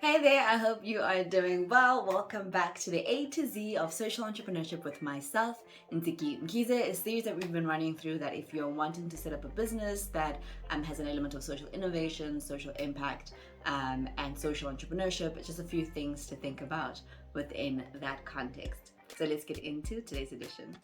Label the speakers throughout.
Speaker 1: Hey there, I hope you are doing well. Welcome back to the A to Z of social entrepreneurship with myself, Ntiki Mkize, a series that we've been running through that if you're wanting to set up a business that has an element of social innovation, social impact, and social entrepreneurship, it's just a few things to think about within that context. So let's get into today's edition.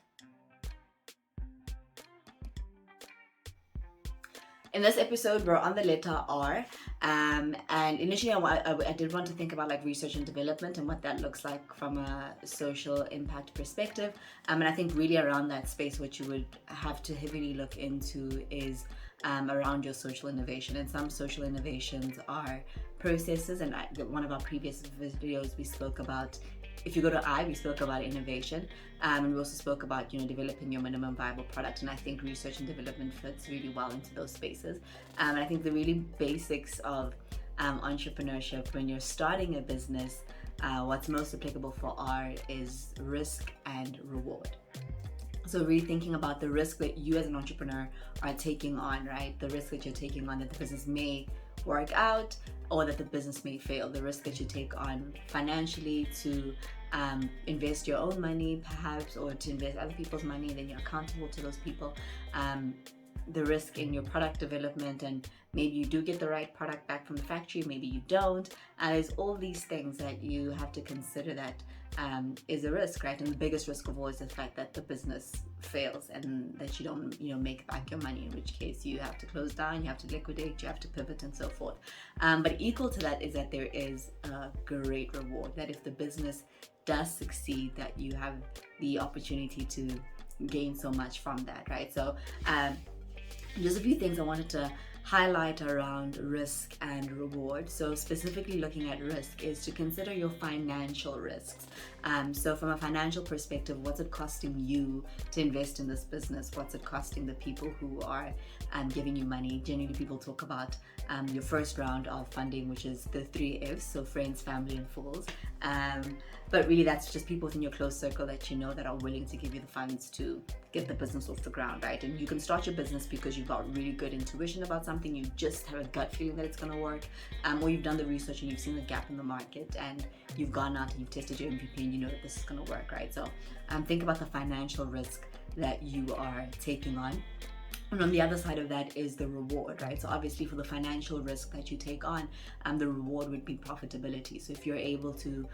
Speaker 1: In this episode, we're on the letter R, and initially I did want to think about like research and development and what that looks like from a social impact perspective. And I think really around that space, what you would have to heavily look into is around your social innovation. And some social innovations are processes, and one of our previous videos we spoke about, if you go to we spoke about innovation, and we also spoke about developing your minimum viable product. And I think research and development fits really well into those spaces. And I think the really basics of entrepreneurship when you're starting a business, what's most applicable for R is risk and reward. So really thinking about the risk that you as an entrepreneur are taking on, right? The risk that you're taking on that the business may work out or that the business may fail. The risk that you take on financially to invest your own money perhaps, or to invest other people's money, then you're accountable to those people. The risk in your product development, and maybe you do get the right product back from the factory, maybe you don't. And there's all these things that you have to consider that is a risk, right? And the biggest risk of all is the fact that the business fails and that you don't make back your money, in which case you have to close down, you have to liquidate, you have to pivot, and so forth. But equal to that is that there is a great reward, that if the business does succeed, that you have the opportunity to gain so much from that, right? So just a few things I wanted to highlight around risk and reward. So specifically looking at risk is to consider your financial risks. So from a financial perspective, what's it costing you to invest in this business? What's it costing the people who are giving you money? Generally, people talk about your first round of funding, which is the 3 F's, so friends, family, and fools. But really that's just people within your close circle that you know that are willing to give you the funds to get the business off the ground, right? And you can start your business because you've got really good intuition about something, you just have a gut feeling that it's going to work, or you've done the research and you've seen the gap in the market and you've gone out and you've tested your MVP and you know that this is going to work, right? So think about the financial risk that you are taking on. And on the other side of that is the reward, right? So obviously for the financial risk that you take on, the reward would be profitability. So if you're able to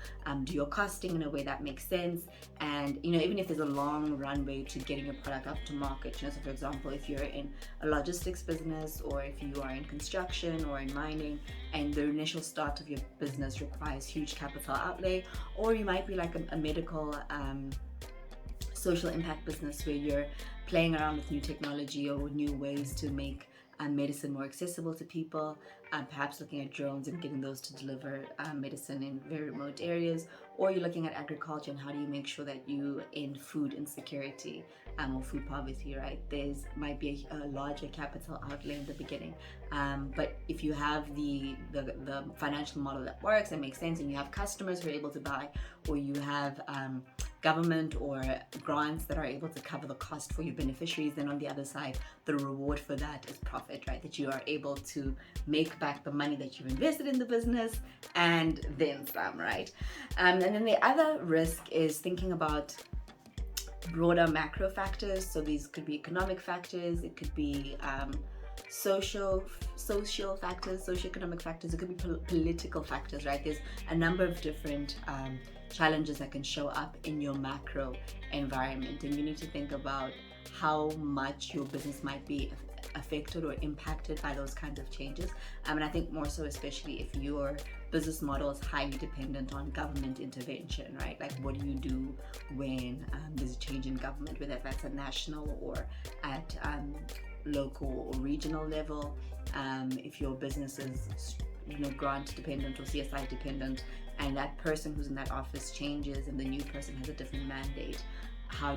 Speaker 1: do your costing in a way that makes sense, and even if there's a long runway to getting your product up to market, so for example, if you're in a logistics business, or if you are in construction or in mining, and the initial start of your business requires huge capital outlay, or you might be like a medical social impact business where you're playing around with new technology or new ways to make medicine more accessible to people, perhaps looking at drones and getting those to deliver medicine in very remote areas, or you're looking at agriculture and how do you make sure that you end food insecurity or food poverty, right? There's might be a larger capital outlay in the beginning, but if you have the financial model that works and makes sense, and you have customers who are able to buy, or you have government or grants that are able to cover the cost for your beneficiaries, then on the other side, the reward for that is profit, right? That you are able to make back the money that you've invested in the business and then some, right? And then the other risk is thinking about broader macro factors. So these could be economic factors, it could be social factors, socioeconomic factors, it could be political factors, right? There's a number of different challenges that can show up in your macro environment, and you need to think about how much your business might be affected or impacted by those kinds of changes. And I think more so especially if your business model is highly dependent on government intervention, right? Like what do you do when there's a change in government, whether that's at national or at local or regional level? If your business is grant dependent or CSI dependent, and that person who's in that office changes and the new person has a different mandate, how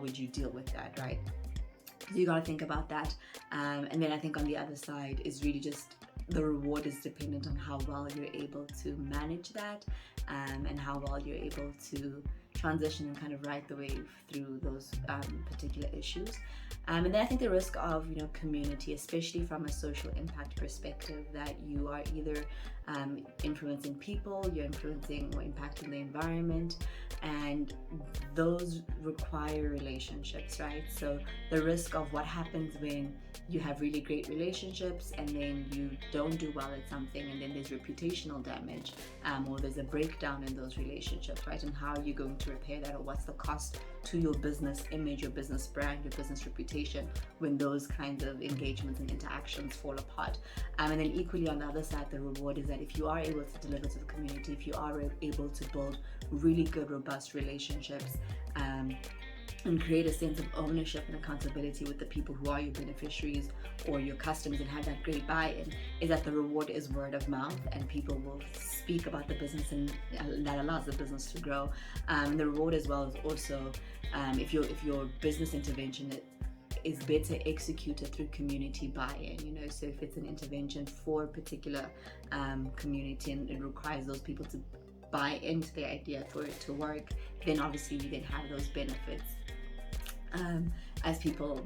Speaker 1: would you deal with that, right? So you got to think about that. And then I think on the other side is really just the reward is dependent on how well you're able to manage that, and how well you're able to transition and kind of ride the wave through those particular issues. And then I think the risk of community, especially from a social impact perspective, that you are either influencing people, you're influencing or impacting the environment, and those require relationships, right? So the risk of what happens when you have really great relationships and then you don't do well at something, and then there's reputational damage, or there's a breakdown in those relationships, right? And how are you going to repair that, or what's the cost to your business image, your business brand, your business reputation when those kinds of engagements and interactions fall apart. And then equally on the other side, the reward is that if you are able to deliver to the community, if you are able to build really good, robust relationships, and create a sense of ownership and accountability with the people who are your beneficiaries or your customers, and have that great buy-in, is that the reward is word of mouth, and people will speak about the business, and that allows the business to grow. The reward as well is also, if your business intervention is better executed through community buy-in, so if it's an intervention for a particular community and it requires those people to buy into the idea for it to work, then obviously you then have those benefits as people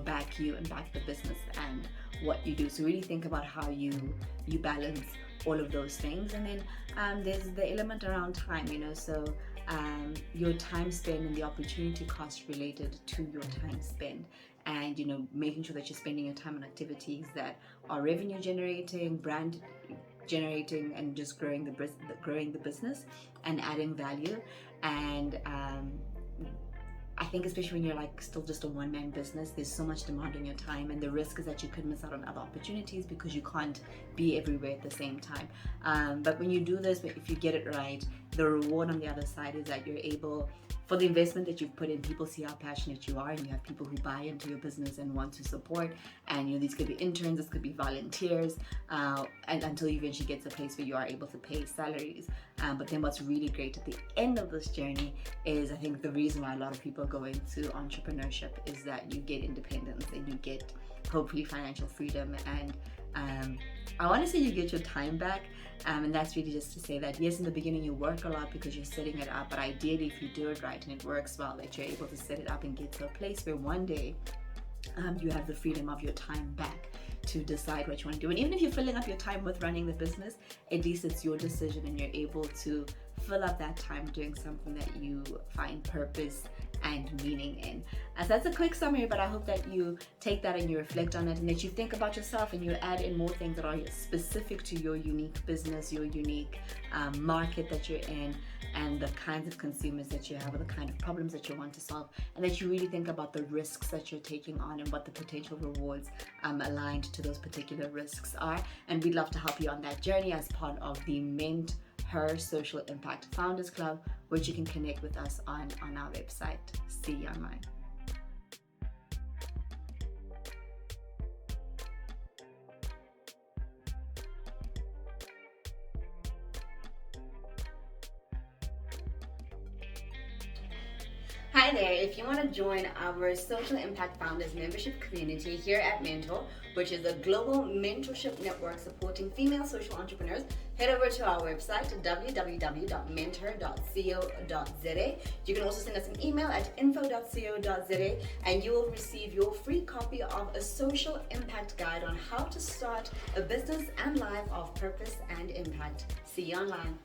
Speaker 1: back you and back the business and what you do. So really think about how you balance all of those things. And then there's the element around time, so your time spent and the opportunity cost related to your time spent, and making sure that you're spending your time on activities that are revenue generating, brand generating, and just growing the business and adding value. And I think especially when you're still just a one-man business, there's so much demand on your time, and the risk is that you could miss out on other opportunities because you can't be everywhere at the same time. But when you do this, if you get it right, the reward on the other side is that you're able, for the investment that you've put in, people see how passionate you are, and you have people who buy into your business and want to support. And these could be interns, this could be volunteers, and until you eventually get to a place where you are able to pay salaries. But then what's really great at the end of this journey is, I think the reason why a lot of people go into entrepreneurship is that you get independence and you get hopefully financial freedom, and I want to say you get your time back. And that's really just to say that yes, in the beginning you work a lot because you're setting it up, but ideally if you do it right and it works well, that you're able to set it up and get to a place where one day you have the freedom of your time back to decide what you want to do. And even if you're filling up your time with running the business, at least it's your decision and you're able to fill up that time doing something that you find purpose and meaning in. So that's a quick summary, but I hope that you take that and you reflect on it, and that you think about yourself and you add in more things that are specific to your unique business, your unique market that you're in, and the kinds of consumers that you have, or the kind of problems that you want to solve, and that you really think about the risks that you're taking on and what the potential rewards aligned to those particular risks are. And we'd love to help you on that journey as part of the MentHer Social Impact Founders Club, which you can connect with us on our website. See you online. Hi there, if you want to join our Social Impact Founders membership community here at MentHer, which is a global mentorship network supporting female social entrepreneurs, head over to our website, www.menther.co.za. You can also send us an email at info.co.za, and you will receive your free copy of a social impact guide on how to start a business and life of purpose and impact. See you online.